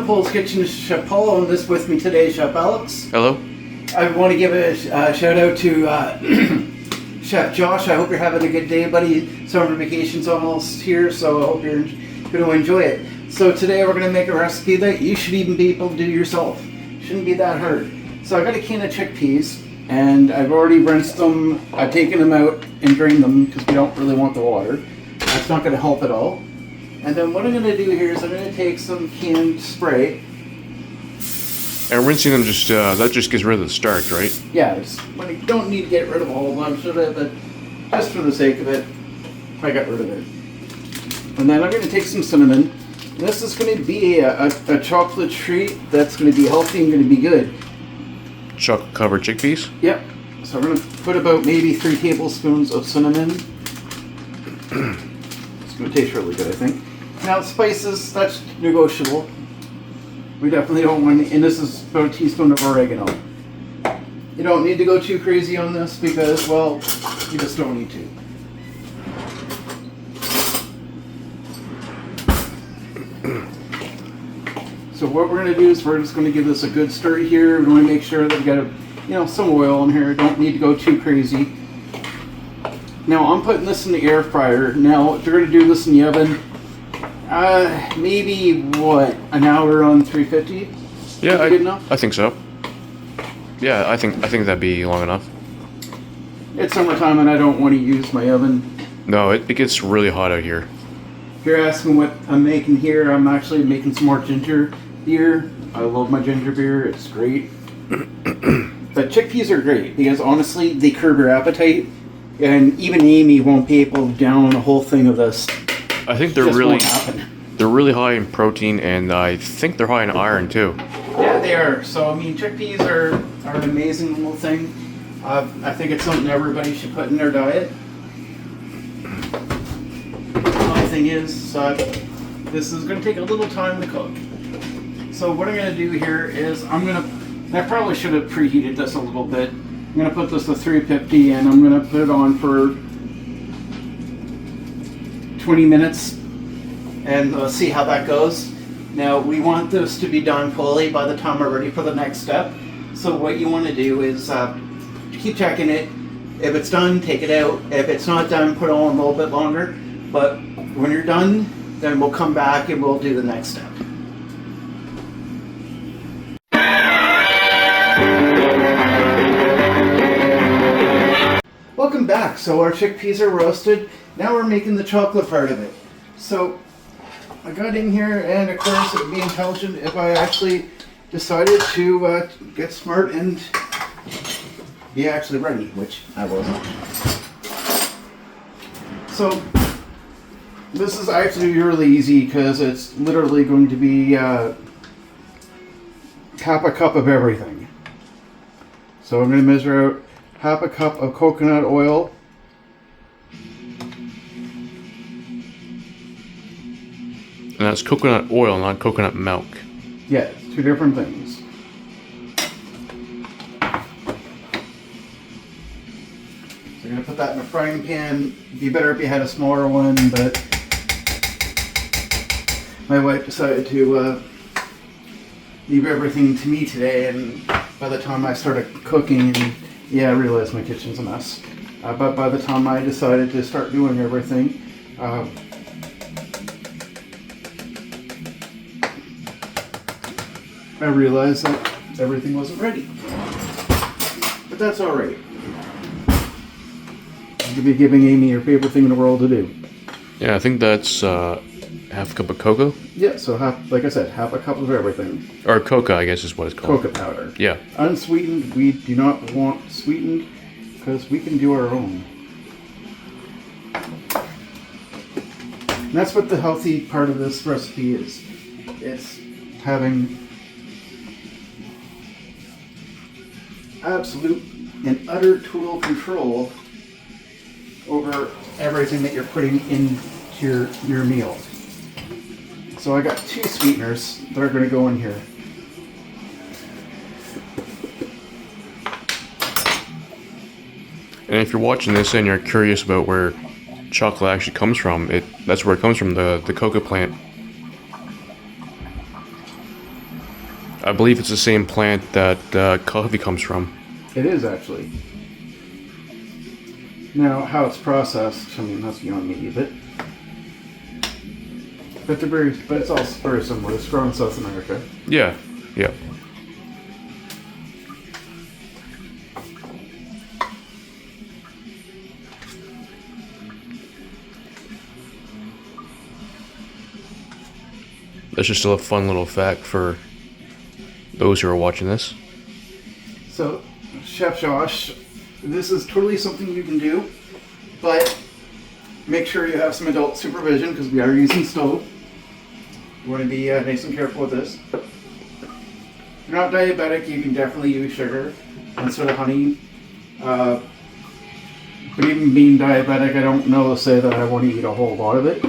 Poul's Kitchen, this is Chef Paul, and this with me today is Chef Alex. Hello. I want to give a shout out to Chef Josh. I hope you're having a good day, buddy. Summer vacation's almost here, so I hope you're going to enjoy it. So today we're going to make a recipe that you should even be able to do yourself. Shouldn't be that hard. So I got a can of chickpeas, and I've already rinsed them. I've taken them out and drained them because we don't really want the water. That's not going to help at all. And then what I'm going to do here is I'm going to take some canned spray. And rinsing them just that just gets rid of the starch, right? Yeah, when you don't need to get rid of a whole bunch of it, but just for the sake of it, I got rid of it. And then I'm going to take some cinnamon. This is going to be a chocolate treat that's going to be healthy and going to be good. Chocolate covered chickpeas? Yep. So we're going to put about maybe 3 tablespoons of cinnamon. It's going to taste really good, I think. Now spices, that's negotiable. We definitely don't want, and this is about a teaspoon of oregano. You don't need to go too crazy on this because, well, you just don't need to. So what we're going to do is we're just going to give this a good stir here. We want to make sure that we got some oil in here. Don't need to go too crazy. Now I'm putting this in the air fryer. Now if you're going to do this in the oven, maybe what, an hour on 350? Yeah, good enough? I think so. Yeah, I think that'd be long enough. It's summertime and I don't want to use my oven. No, it gets really hot out here. If you're asking what I'm making here, I'm actually making some more ginger beer. I love my ginger beer. It's great. But chickpeas are great because honestly, they curb your appetite. And even Amy won't be able to down a whole thing of this. I think they're really high in protein, and I think they're high in iron too. Yeah, they are. So I mean, chickpeas are an amazing little thing. I think it's something everybody should put in their diet. The only thing is, this is going to take a little time to cook. So what I'm going to do here is I probably should have preheated this a little bit. I'm going to put this to 350 and I'm going to put it on for 20 minutes and see how that goes. Now we want this to be done fully by the time we're ready for the next step. So what you want to do is keep checking it. If it's done, take it out. If it's not done, put it on a little bit longer. But when you're done, then we'll come back and we'll do the next step. Welcome back. So our chickpeas are roasted. Now we're making the chocolate part of it. So I got in here, and of course it would be intelligent if I actually decided to get smart and be actually ready, which I wasn't. So this is actually really easy because it's literally going to be half a cup of everything. So I'm going to measure out half a cup of coconut oil. And that's coconut oil, not coconut milk. Yeah, it's 2 different things. So I'm going to put that in a frying pan. It'd be better if you had a smaller one, but my wife decided to leave everything to me today, and by the time I started cooking, yeah, I realized my kitchen's a mess. But by the time I decided to start doing everything, I realized that everything wasn't ready. But that's alright. You'll be giving Amy your favorite thing in the world to do. Yeah, I think that's half a cup of cocoa. Yeah, so like I said, half a cup of everything. Or coca, I guess is what it's called. Cocoa powder. Yeah. Unsweetened, we do not want sweetened because we can do our own. And that's what the healthy part of this recipe is. It's having absolute and utter total control over everything that you're putting into your meal. So I got 2 sweeteners that are going to go in here. And if you're watching this and you're curious about where chocolate actually comes from, that's where it comes from, the cocoa plant. I believe it's the same plant that coffee comes from. It is actually. Now, how it's processed, I mean, that's beyond me, but it's all very similar. It's grown in South America. Yeah, yeah. That's just a fun little fact for those who are watching this. So, Chef Josh, this is totally something you can do, but make sure you have some adult supervision because we are using stove. You want to be nice and careful with this. If you're not diabetic, you can definitely use sugar instead of honey. But even being diabetic, I don't know to say that I want to eat a whole lot of it.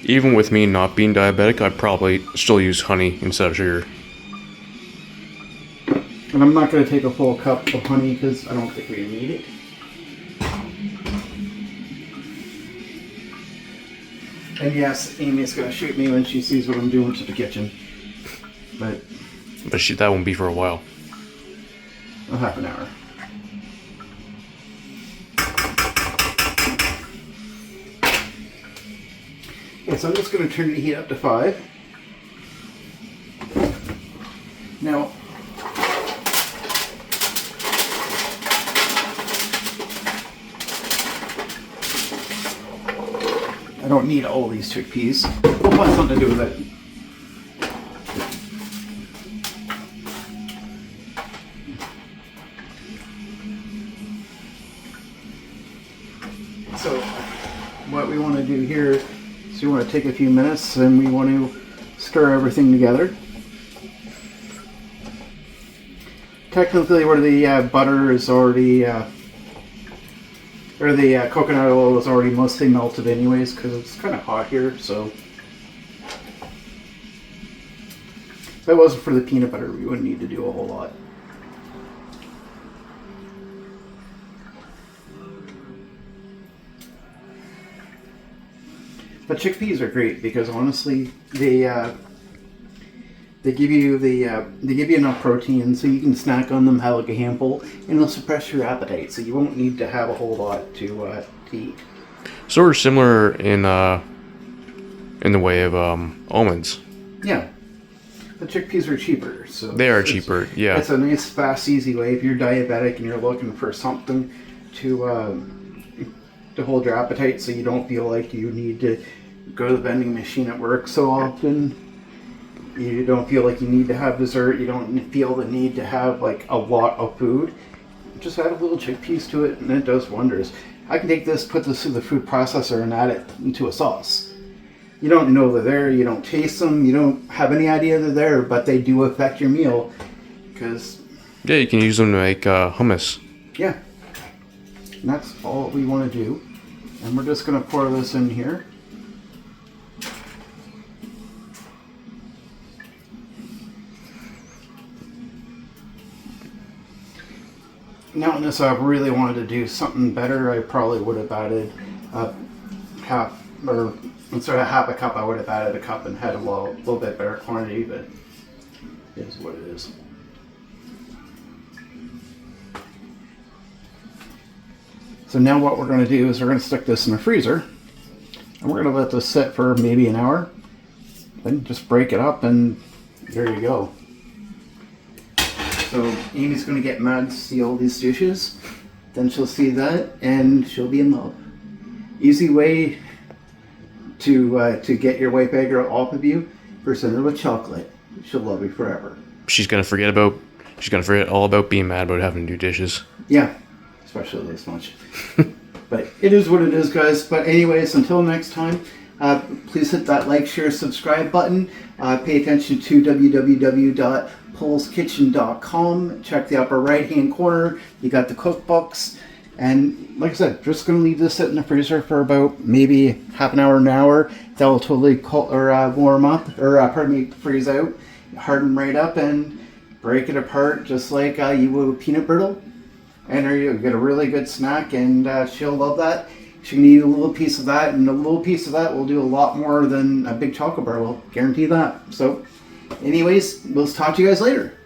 Even with me not being diabetic, I'd probably still use honey instead of sugar. And I'm not going to take a full cup of honey because I don't think we need it. And yes, Amy's going to shoot me when she sees what I'm doing to the kitchen. But that won't be for a while. a half an hour. Okay, so I'm just going to turn the heat up to 5. Now, I don't need all these chickpeas. We'll find something to do with it. So, what we want to do here is we want to take a few minutes and we want to stir everything together. Technically, where the butter is already, or the coconut oil is already mostly melted anyways, because it's kind of hot here, so. If it wasn't for the peanut butter, we wouldn't need to do a whole lot. But chickpeas are great because honestly, they give you enough protein so you can snack on them, have like a handful, and they'll suppress your appetite. So you won't need to have a whole lot to eat. So we're similar in the way of almonds. Yeah, the chickpeas are cheaper. So they are cheaper. Yeah, it's a nice, fast, easy way if you're diabetic and you're looking for something to hold your appetite, so you don't feel like you need to go to the vending machine at work so often. You don't feel like you need to have dessert. You don't feel the need to have like a lot of food. Just add a little chickpeas to it and it does wonders. I can take this, put this through the food processor and add it into a sauce. You don't know they're there, you don't taste them, you don't have any idea they're there, but they do affect your meal. Because yeah, you can use them to make hummus. Yeah. And that's all we want to do. And we're just going to pour this in here. Now, unless I really wanted to do something better, I probably would have added half, or instead of half a cup, I would have added a cup and had a little bit better quantity, but it is what it is. So now what we're going to do is we're going to stick this in the freezer, and we're going to let this sit for maybe an hour, then just break it up, and there you go. So Amy's going to get mad to see all these dishes, then she'll see that, and she'll be in love. Easy way to get your white bagger off of you, present her with chocolate. She'll love you forever. She's gonna forget all about being mad about having to do dishes. Yeah, especially this much. But it is what it is, guys. But anyways, until next time, please hit that like, share, subscribe button. Pay attention to www.poulskitchen.com. Check the upper right hand corner. You got the cookbooks. And like I said, just going to leave this sit in the freezer for about maybe half an hour. That will totally warm up, or freeze out, harden right up, and break it apart just like you would with peanut brittle. And there you get a really good snack, and she'll love that. She can eat a little piece of that, and a little piece of that will do a lot more than a big chocolate bar will. Guarantee that. So, anyways, we'll talk to you guys later.